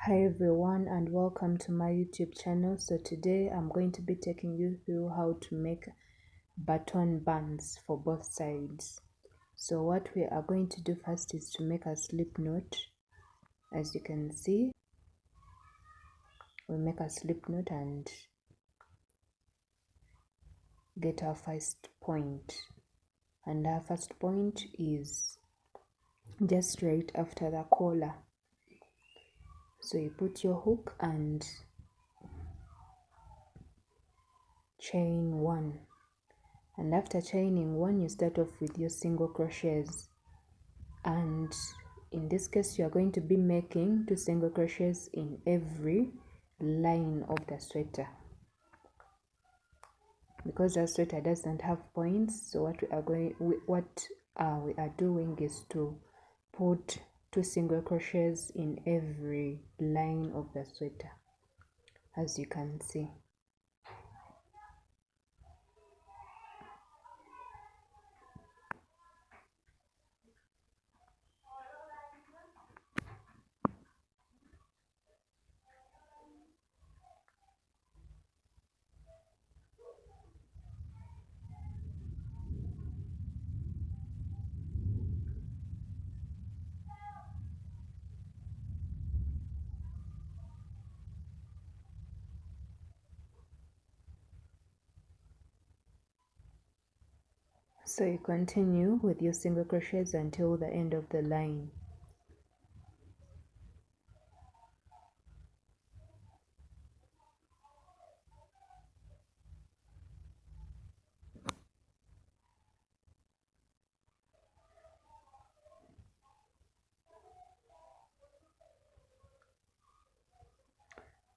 Hi everyone and welcome to my YouTube channel. So today I'm going to be taking you through how to make button bands for both sides. So what we are going to do first is to make a slip knot. As you can see, we make a slip knot and get our first point. And our first point is just right after the collar. So you put your hook and chain one. And after chaining one, you start off with your single crochets, and in this case you are going to be making 2 single crochets in every line of the sweater because the sweater doesn't have points. So what we are doing is to put 2 single crochets in every line of the sweater, as you can see. So you continue with your single crochets until the end of the line.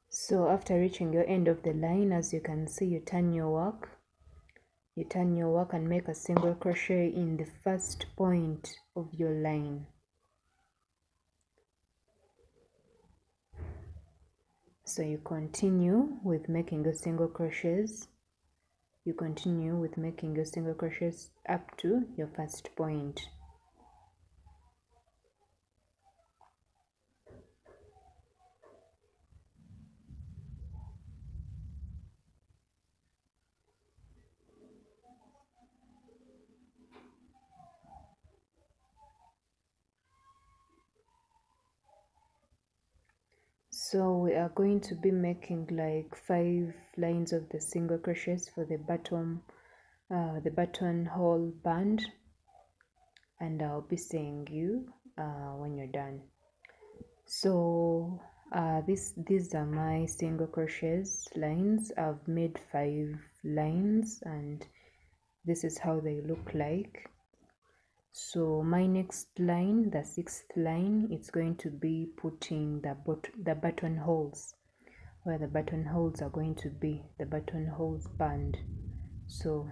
So after reaching your end of the line, as you can see, you turn your work and make a single crochet in the first point of your line. So you continue with making your single crochets. You continue with making your single crochets up to your first point. So we are going to be making like 5 lines of the single crochets for the buttonhole band, and I'll be seeing you when you're done. So these are my single crochets lines. I've made 5 lines and this is how they look like. So my next line, the 6th line, it's going to be putting the buttonholes where the buttonholes are going to be, the buttonholes band. So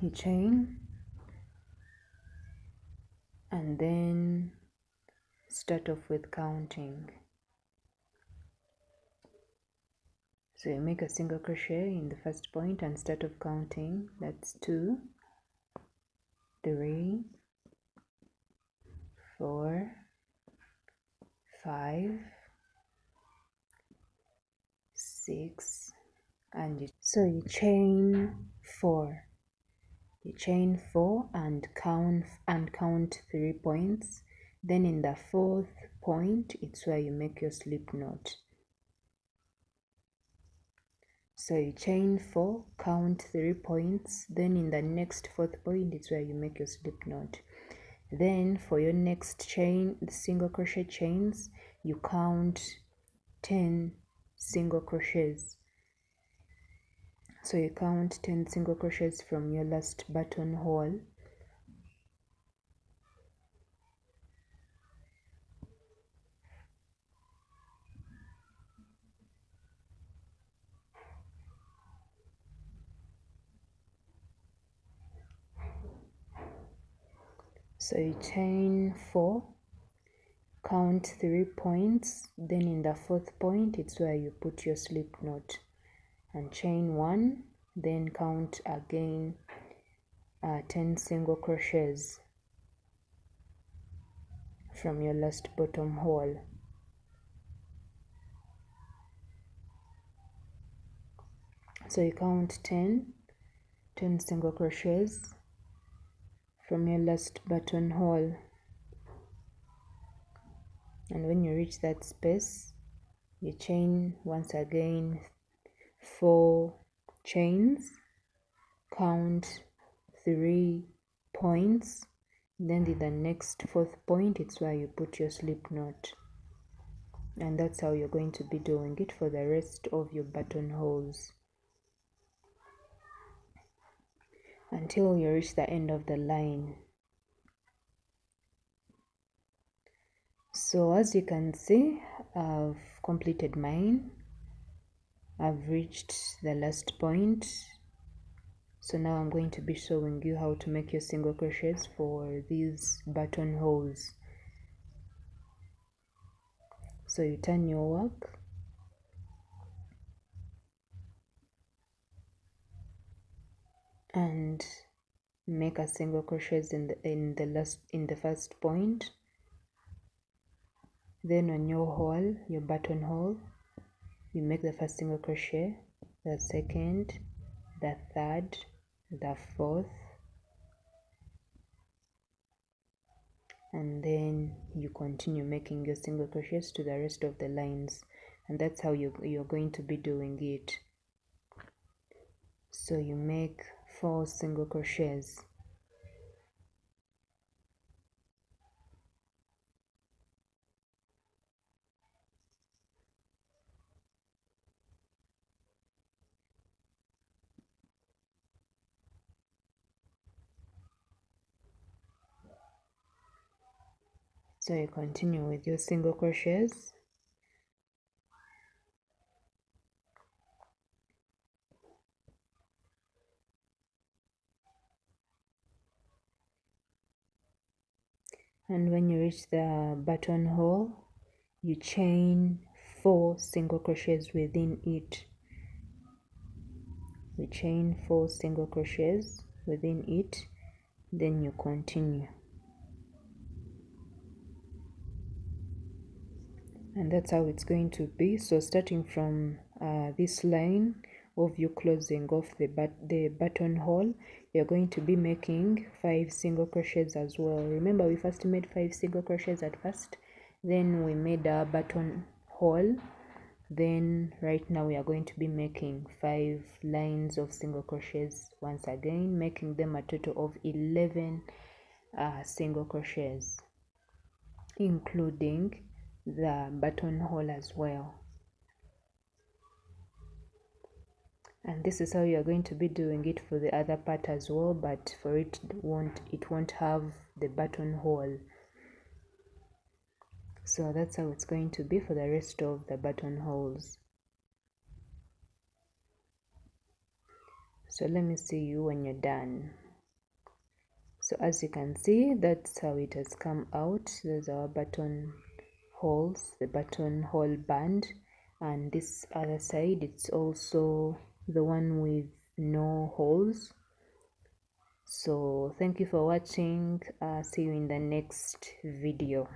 you chain and then start off with counting. So you make a single crochet in the first point and start off counting. That's 2, 3, 4, 5, 6, and you chain 4. You chain 4 and count 3 points. Then in the 4th point, it's where you make your slip knot. So you chain 4, count 3 points. Then in the next 4th point, it's where you make your slip knot. Then for your next chain, the single crochet chains, you count 10 single crochets. So you count 10 single crochets from your last buttonhole. So you chain 4, count 3 points, then in the 4th point it's where you put your slip knot, and chain 1, then count again 10 single crochets from your last bottom hole. So you count 10 single crochets from your last buttonhole, and when you reach that space, you chain once again 4 chains, count 3 points, then the next 4th point, it's where you put your slip knot. And that's how you're going to be doing it for the rest of your buttonholes until you reach the end of the line. So as you can see, I've completed mine. I've reached the last point. So now I'm going to be showing you how to make your single crochets for these buttonholes. So you turn your work and make a single crochets in the first point. Then on your hole, your buttonhole, you make the first single crochet, the second, the third, the fourth, and then you continue making your single crochets to the rest of the lines, and that's how you're going to be doing it. So you make 4 single crochets. So you continue with your single crochets. And when you reach the buttonhole, you chain 4 single crochets within it. You chain 4 single crochets within it, then you continue. And that's how it's going to be. So starting from this line of you closing off the buttonhole, you're going to be making 5 single crochets as well. Remember, we first made 5 single crochets at first, then we made a buttonhole, then right now we are going to be making 5 lines of single crochets once again, making them a total of 11 single crochets, including the buttonhole as well. And this is how you're going to be doing it for the other part as well, but for it won't have the buttonhole. So that's how it's going to be for the rest of the buttonholes. So let me see you when you're done. So as you can see, that's how it has come out. There's our buttonholes, the buttonhole band, and this other side, it's also the one with no holes. So thank you for watching. See you in the next video.